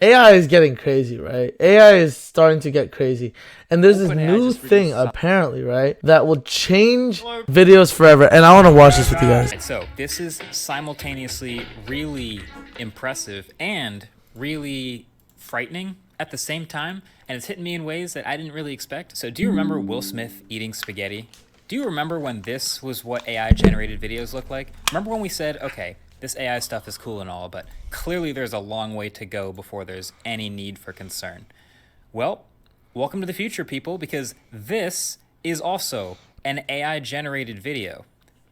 AI is getting crazy, right? AI is starting to get crazy. And there's this OpenAI new just thing, released apparently, right? That will change videos forever. And I want to watch this with you guys. So this is simultaneously really impressive and really frightening at the same time, and it's hitting me in ways that I didn't really expect. So do you remember Will Smith eating spaghetti? Do you remember when this was what AI generated videos looked like? Remember when we said, okay, this AI stuff is cool and all, but clearly there's a long way to go before there's any need for concern? Well, welcome to the future, people, because this is also an AI generated video.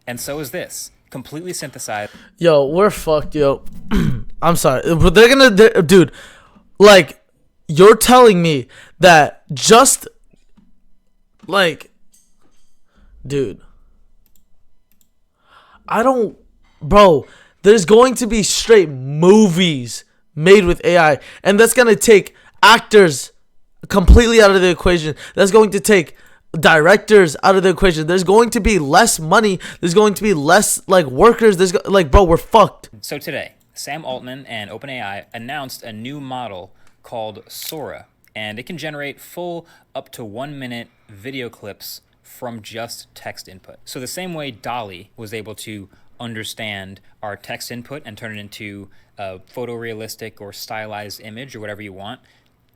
And so is this, completely synthesized. Yo, we're fucked, yo. I'm sorry. But dude, like, you're telling me that just, like, dude, bro, there's going to be straight movies made with AI, and that's going to take actors completely out of the equation. That's going to take directors out of the equation. There's going to be less money. There's going to be less, like, workers. Bro, we're fucked. So today, Sam Altman and OpenAI announced a new model called Sora, and it can generate full up to 1 minute video clips from just text input. So the same way DALL-E was able to understand our text input and turn it into a photorealistic or stylized image or whatever you want,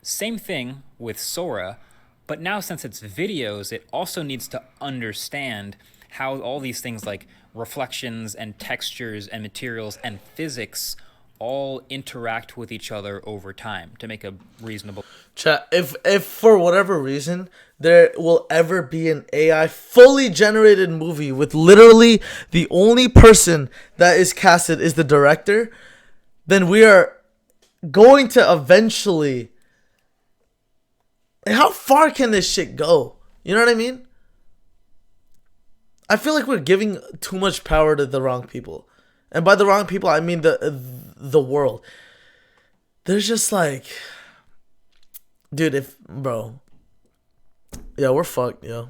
same thing with Sora, but now since it's videos, it also needs to understand how all these things like reflections and textures and materials and physics all interact with each other over time to make a reasonable... Chat, if for whatever reason there will ever be an AI fully generated movie with literally the only person that is casted is the director, then we are going to eventually... How far can this shit go? You know what I mean? I feel like we're giving too much power to the wrong people. And by the wrong people, I mean the world. There's just like... Dude, bro. Yeah, we're fucked, yo.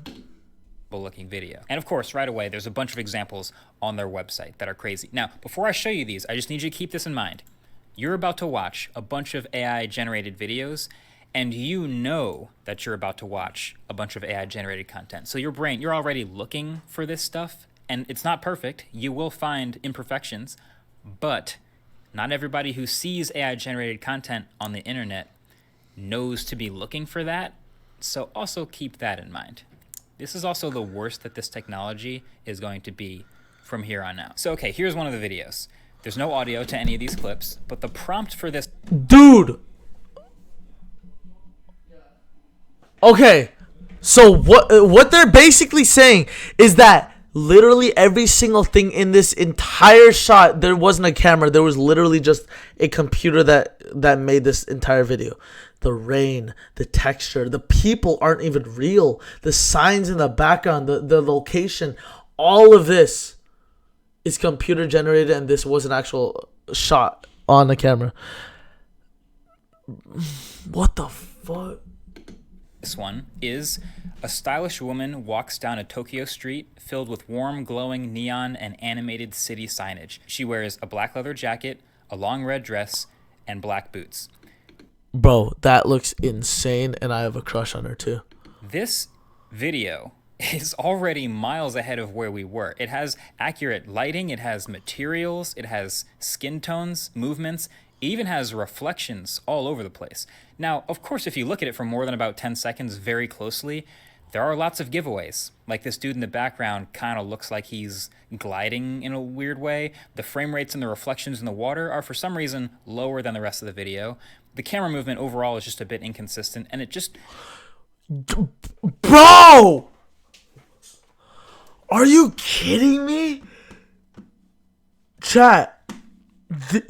Looking video. And of course, right away, there's a bunch of examples on their website that are crazy. Now, before I show you these, I just need you to keep this in mind. You're about to watch a bunch of AI-generated videos, and you know that you're about to watch a bunch of AI-generated content. So your brain, you're already looking for this stuff, and it's not perfect. You will find imperfections, but not everybody who sees AI-generated content on the internet knows to be looking for that. So also keep that in mind. This is also the worst that this technology is going to be from here on out. So, okay, here's one of the videos. There's no audio to any of these clips, but the prompt for this... Dude! Okay, so what they're basically saying is that literally every single thing in this entire shot, there wasn't a camera. There was literally just a computer that made this entire video. The rain, the texture, the people aren't even real. The signs in the background, the location, all of this is computer generated, and this was an actual shot on the camera. What the fuck? This one is a stylish woman walks down a Tokyo street filled with warm, glowing neon and animated city signage. She wears a black leather jacket, a long red dress, and black boots. Bro, that looks insane, and I have a crush on her too. This video is already miles ahead of where we were. It has accurate lighting, it has materials, it has skin tones, movements, it even has reflections all over the place. Now, of course, if you look at it for more than about 10 seconds very closely, there are lots of giveaways. Like this dude in the background kind of looks like he's gliding in a weird way. The frame rates and the reflections in the water are for some reason lower than the rest of the video. The camera movement overall is just a bit inconsistent, and it just... Bro! Are you kidding me? Chat,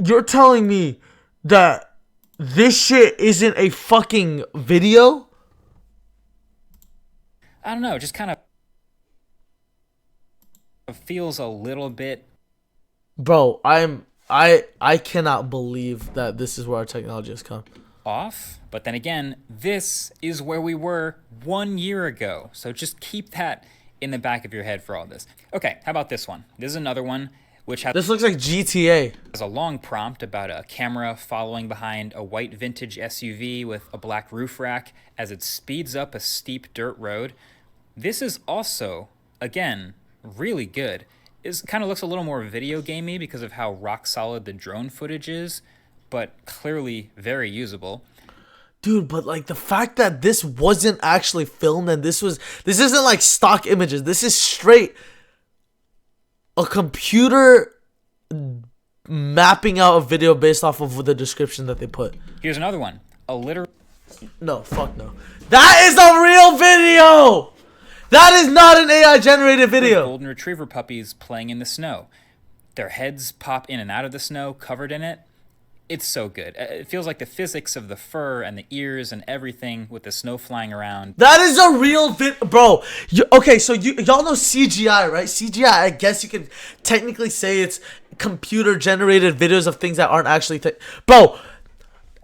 you're telling me that this shit isn't a fucking video? I don't know, just kind of feels a little bit... Bro, I cannot believe that this is where our technology has come. Off, but then again, this is where we were 1 year ago. So just keep that in the back of your head for all this. Okay, how about this one? This is another one which has This looks like GTA. a long prompt about a camera following behind a white vintage SUV with a black roof rack as it speeds up a steep dirt road. This is also, again, really good. It kind of looks a little more video gamey because of how rock solid the drone footage is, but clearly very usable. Dude, but like the fact that this wasn't actually filmed and this isn't like stock images. This is straight a computer mapping out a video based off of the description that they put. Here's another one. No, fuck no. That is a real video! That is not an AI generated video. Golden retriever puppies playing in the snow. Their heads pop in and out of the snow, covered in it. It's so good. It feels like the physics of the fur and the ears and everything with the snow flying around. That is a real bro. Okay, so y'all know CGI, right? CGI, I guess you can technically say it's computer generated videos of things that aren't actually bro.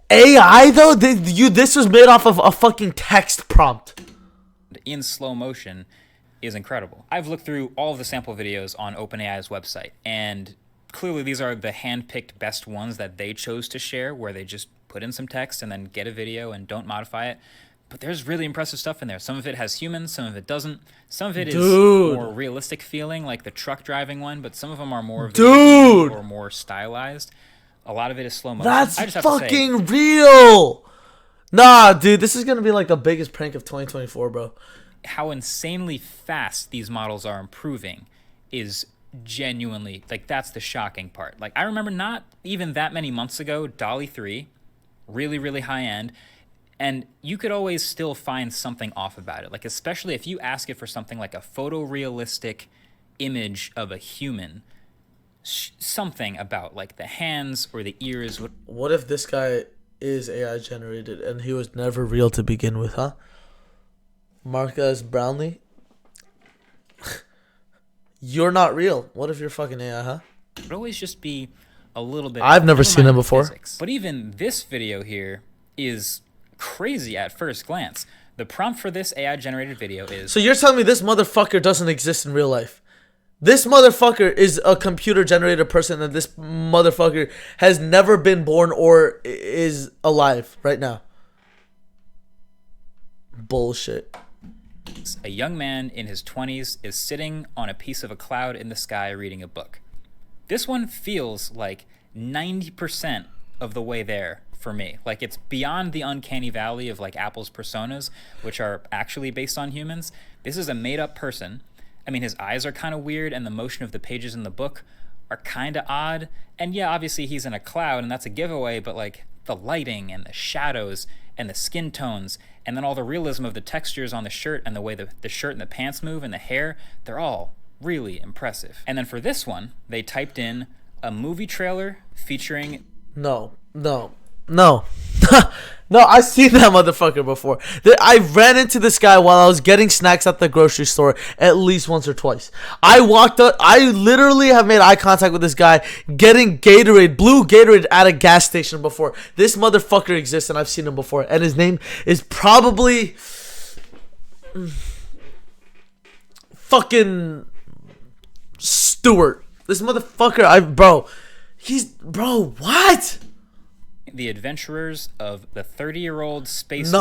AI though, this was made off of a fucking text prompt in slow motion is incredible. I've looked through all of the sample videos on OpenAI's website, and clearly these are the hand-picked best ones that they chose to share, where they just put in some text and then get a video and don't modify it. But there's really impressive stuff in there. Some of it has humans, some of it doesn't. Some of it is more realistic feeling, like the truck driving one, but some of them are more or more stylized. A lot of it is slow motion. That's I just have fucking real. Nah, dude, this is gonna be like the biggest prank of 2024, bro. How insanely fast these models are improving is genuinely, like, that's the shocking part. Like, I remember not even that many months ago, DALL-E 3, really, really high end, and you could always still find something off about it. Like, especially if you ask it for something like a photorealistic image of a human, something about like the hands or the ears. What if this guy is AI generated and he was never real to begin with, huh? Marcus Brownlee? You're not real. What if you're fucking AI, huh? It would always just be a little bit. I've never seen him before. Physics. But even this video here is crazy at first glance. The prompt for this AI generated video is... So you're telling me this motherfucker doesn't exist in real life? This motherfucker is a computer generated person and this motherfucker has never been born or is alive right now. Bullshit. A young man in his 20s is sitting on a piece of a cloud in the sky reading a book. This one feels like 90% of the way there for me. Like, it's beyond the uncanny valley of like Apple's personas, which are actually based on humans. This is a made-up person. I mean, his eyes are kind of weird, and the motion of the pages in the book are kind of odd. And yeah, obviously he's in a cloud, and that's a giveaway, but like the lighting and the shadows and the skin tones, and then all the realism of the textures on the shirt and the way the shirt and the pants move and the hair, they're all really impressive. And then for this one, they typed in a movie trailer featuring... No. No, I've seen that motherfucker before. I ran into this guy while I was getting snacks at the grocery store at least once or twice. I walked up. I literally have made eye contact with this guy getting Gatorade, blue Gatorade at a gas station before. This motherfucker exists and I've seen him before. And his name is probably... fucking... Stewart. This motherfucker, Bro, what? The adventurers of the 30-year-old spaceman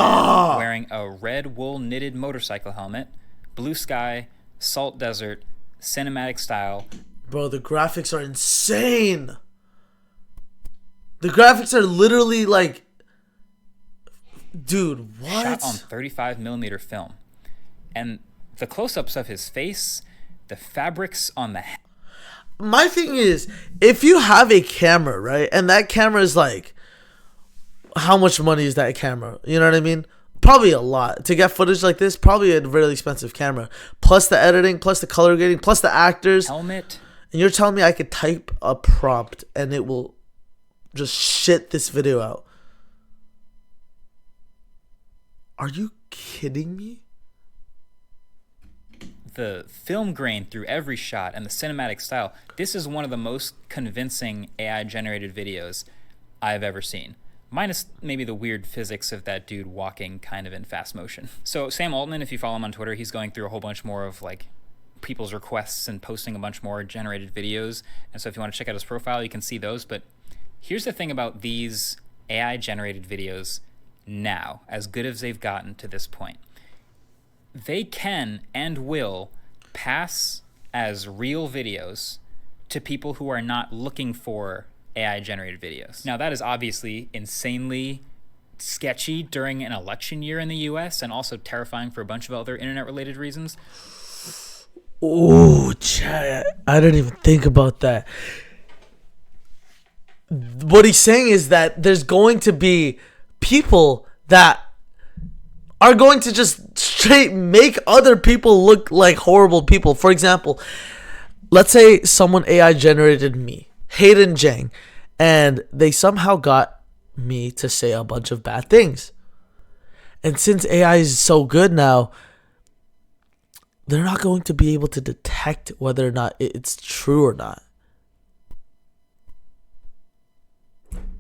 wearing a red wool knitted motorcycle helmet, blue sky, salt desert, cinematic style. Bro, the graphics are insane. The graphics are literally like... Dude, what? Shot on 35mm film. And the close-ups of his face, the fabrics on the... My thing is, if you have a camera, right, and that camera is like... How much money is that camera? You know what I mean? Probably a lot. To get footage like this, probably a really expensive camera. Plus the editing, plus the color grading, plus the actors. Helmet. And you're telling me I could type a prompt and it will just shit this video out. Are you kidding me? The film grain through every shot and the cinematic style. This is one of the most convincing AI-generated videos I've ever seen. Minus maybe the weird physics of that dude walking kind of in fast motion. So Sam Altman, if you follow him on Twitter, he's going through a whole bunch more of like people's requests and posting a bunch more generated videos. And so if you want to check out his profile, you can see those. But here's the thing about these AI generated videos now, as good as they've gotten to this point. They can and will pass as real videos to people who are not looking for AI generated videos. Now, that is obviously insanely sketchy during an election year in the US and also terrifying for a bunch of other internet related reasons. Oh, Chad, I didn't even think about that. What he's saying is that there's going to be people that are going to just straight make other people look like horrible people. For example, let's say someone AI generated me, Hayden Jang, and they somehow got me to say a bunch of bad things. And since AI is so good now, they're not going to be able to detect whether or not it's true or not.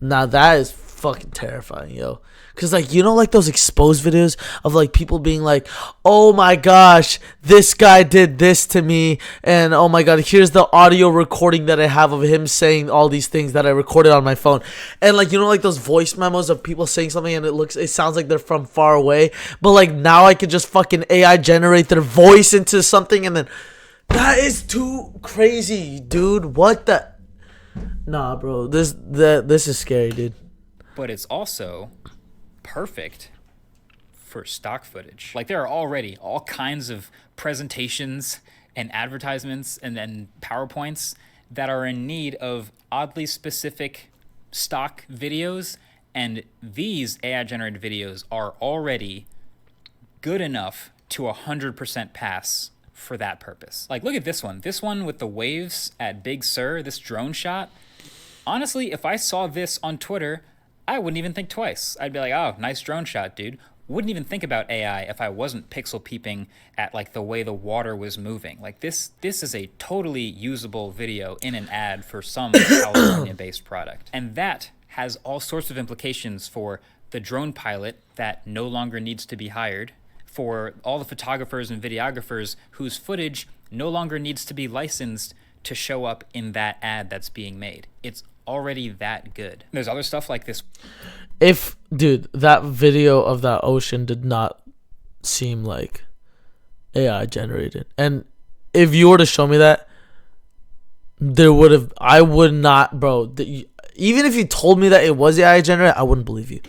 Now that is fucking terrifying, yo. Cause like, you know, like those exposed videos of like people being like, oh my gosh, this guy did this to me, and oh my god, here's the audio recording that I have of him saying all these things that I recorded on my phone. And like, you know, like those voice memos of people saying something and it sounds like they're from far away, but like now I could just fucking AI generate their voice into something, and then that is too crazy, dude. What the? Nah, bro, this is scary, dude. But it's also perfect for stock footage. Like, there are already all kinds of presentations and advertisements and then PowerPoints that are in need of oddly specific stock videos, and these AI generated videos are already good enough to 100% pass for that purpose. Like, look at this one with the waves at Big Sur, this drone shot. Honestly, if I saw this on Twitter, I wouldn't even think twice. I'd be like, oh, nice drone shot, dude. Wouldn't even think about AI if I wasn't pixel peeping at like the way the water was moving. Like this is a totally usable video in an ad for some California-based product. And that has all sorts of implications for the drone pilot that no longer needs to be hired, for all the photographers and videographers whose footage no longer needs to be licensed to show up in that ad that's being made. It's already that good. There's other stuff like this. If, dude, that video of that ocean did not seem like AI generated, and if you were to show me that, I would not, bro. Even if you told me that it was AI generated, I wouldn't believe you.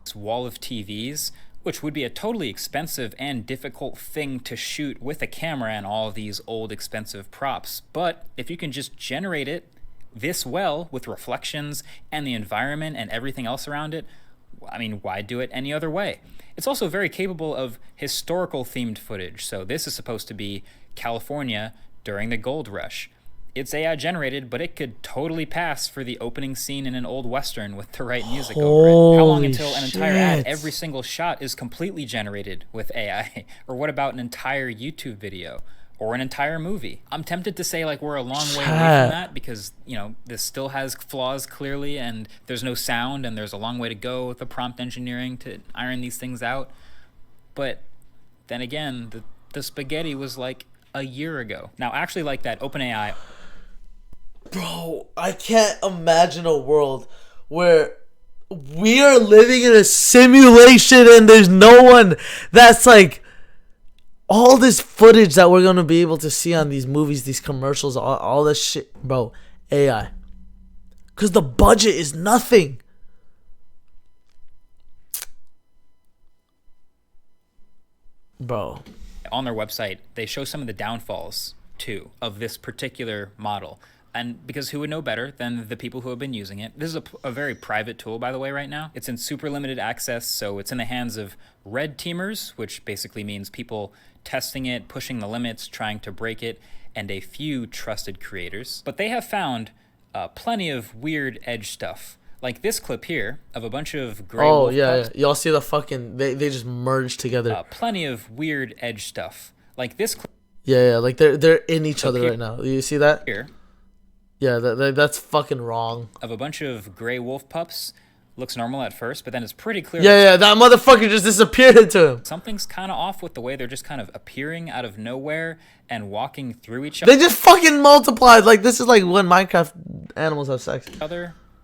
This wall of TVs, which would be a totally expensive and difficult thing to shoot with a camera and all of these old expensive props. But if you can just generate it this well with reflections and the environment and everything else around it, I mean, why do it any other way? It's also very capable of historical themed footage. So this is supposed to be California during the gold rush. It's AI generated, but it could totally pass for the opening scene in an old Western with the right music over it. How long until an entire ad, every single shot is completely generated with AI? Or what about an entire YouTube video? Or an entire movie? I'm tempted to say like we're a long way away from that because, you know, this still has flaws clearly, and there's no sound, and there's a long way to go with the prompt engineering to iron these things out. But then again, the spaghetti was like a year ago. Now, actually, like that OpenAI. Bro, I can't imagine a world where we are living in a simulation and there's no one that's like, all this footage that we're going to be able to see on these movies, these commercials, all this shit, bro, AI. Because the budget is nothing. Bro. On their website, they show some of the downfalls, too, of this particular model. And because who would know better than the people who have been using it? This is a very private tool, by the way, right now. It's in super limited access, so it's in the hands of red teamers, which basically means people testing it, pushing the limits, trying to break it, and a few trusted creators. But they have found plenty of weird edge stuff. Like this clip here of a bunch of gray wolf pups. Y'all see the fucking... They just merged together. Plenty of weird edge stuff. Like this clip. Yeah, like they're in each other right now. You see that? Here. Yeah, that's fucking wrong. Of a bunch of gray wolf pups looks normal at first, but then it's pretty clear Yeah, that motherfucker just disappeared into him. something's kind of off with the way they're just kind of appearing out of nowhere and walking through each other. They just fucking multiplied. Like, this is like when Minecraft animals have sex.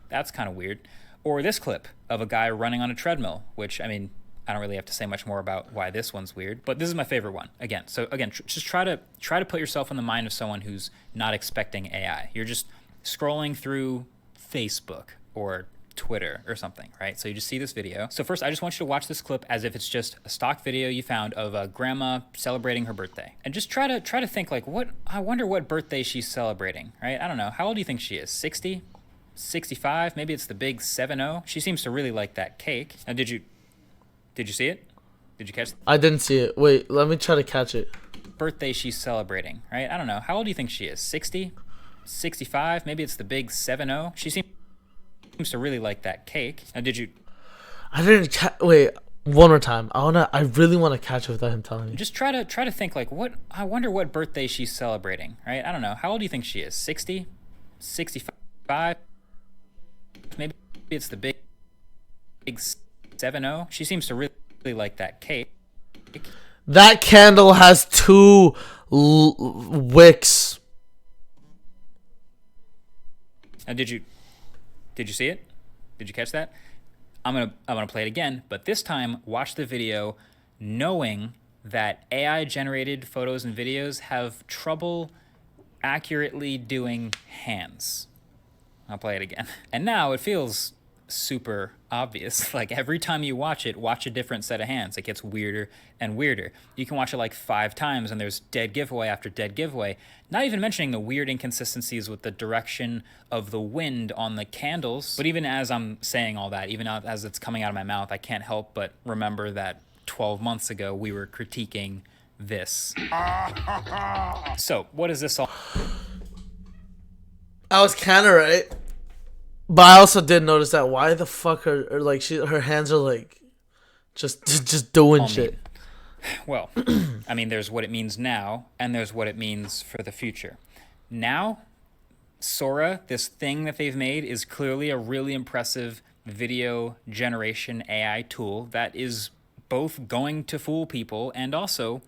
That's kind of weird. Or this clip of a guy running on a treadmill, which, I mean, I don't really have to say much more about why this one's weird, but this is my favorite one. Again, just try to put yourself in the mind of someone who's not expecting AI. You're just scrolling through Facebook or Twitter or something, right? So you just see this video. So first, I just want you to watch this clip as if it's just a stock video you found of a grandma celebrating her birthday, and just try to think like, I wonder what birthday she's celebrating, right? I don't know. How old do you think she is? 60, 65? Maybe it's the big 7-0. She seems to really like that cake. Now, did you see it? Did you catch? I didn't see it. Wait, let me try to catch it. Birthday she's celebrating, right? I don't know. How old do you think she is? 60, 65? Maybe it's the big 7-0. She seems to really like that cake. Now, I didn't wait, one more time. I really want to catch it without him telling me. Just try to think like, I wonder what birthday she's celebrating, right? I don't know. How old do you think she is? 60, 65? Maybe it's the big 7-0. She seems to really like that cake. That candle has 2 wicks. Now, did you see it? Did you catch that? I'm gonna play it again, but this time watch the video knowing that AI generated photos and videos have trouble accurately doing hands. I'll play it again. And now it feels super obvious. Like every time you watch it, watch a different set of hands. It gets weirder and weirder. You can watch it like 5 times and there's dead giveaway after dead giveaway. Not even mentioning the weird inconsistencies with the direction of the wind on the candles. But even as I'm saying all that, even as it's coming out of my mouth, I can't help but remember that 12 months ago we were critiquing this. So what is this all? I was kind of right, but I also did notice that why the fuck her like her hands are like just doing shit. Well, I mean, there's what it means now, and there's what it means for the future. Now, Sora, this thing that they've made, is clearly a really impressive video generation AI tool that is both going to fool people and also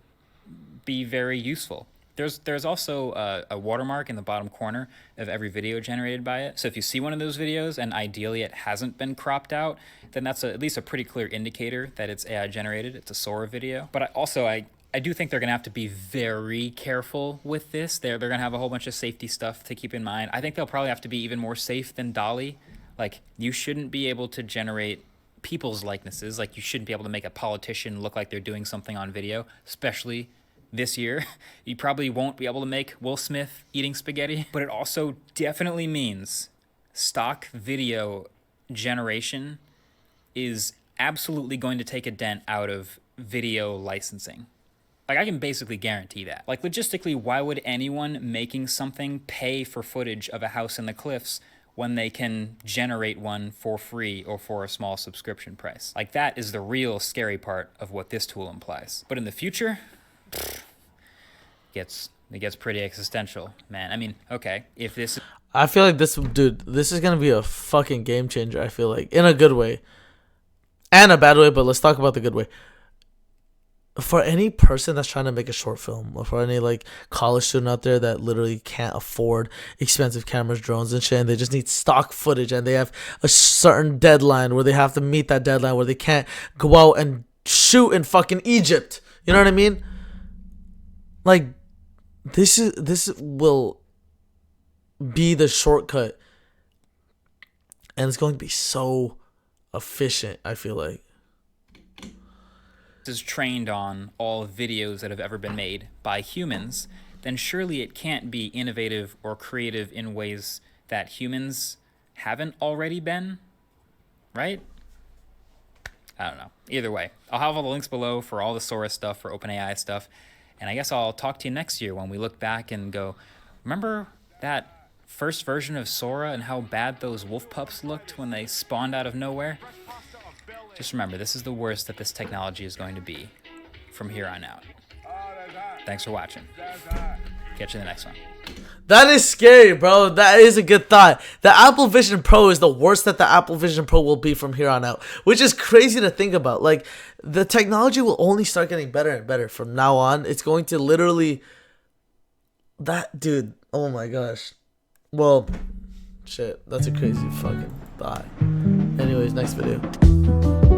be very useful. There's also a watermark in the bottom corner of every video generated by it. So if you see one of those videos and ideally it hasn't been cropped out, then that's at least a pretty clear indicator that it's AI generated. It's a Sora video. But I do think they're going to have to be very careful with this. They're going to have a whole bunch of safety stuff to keep in mind. I think they'll probably have to be even more safe than DALL-E. Like, you shouldn't be able to generate people's likenesses. Like, you shouldn't be able to make a politician look like they're doing something on video, especially this year. You probably won't be able to make Will Smith eating spaghetti. But it also definitely means stock video generation is absolutely going to take a dent out of video licensing. Like, I can basically guarantee that. Like, logistically, why would anyone making something pay for footage of a house in the cliffs when they can generate one for free or for a small subscription price? Like, that is the real scary part of what this tool implies. But in the future, it gets pretty existential, man. I mean, okay, if this... I feel like this is gonna be a fucking game changer. I feel like, in a good way and a bad way, but let's talk about the good way. For any person that's trying to make a short film, or for any like college student out there that literally can't afford expensive cameras, drones, and shit, and they just need stock footage, and they have a certain deadline where they have to meet that deadline, where they can't go out and shoot in fucking Egypt. You know what I mean? Like, this will be the shortcut, and it's going to be so efficient. I feel like is trained on all videos that have ever been made by humans, then surely it can't be innovative or creative in ways that humans haven't already been, right? I don't know. Either way, I'll have all the links below for all the Sora stuff, for OpenAI stuff, and I guess I'll talk to you next year when we look back and go, remember that first version of Sora and how bad those wolf pups looked when they spawned out of nowhere? Just remember, this is the worst that this technology is going to be from here on out. Thanks for watching. catch you in the next one. That is scary, bro. That is a good thought. The Apple Vision Pro is the worst that the Apple Vision Pro will be from here on out, which is crazy to think about. Like, the technology will only start getting better and better from now on. It's going to literally... That, dude, oh my gosh. Well, shit, that's a crazy fucking thought. Anyways, next video.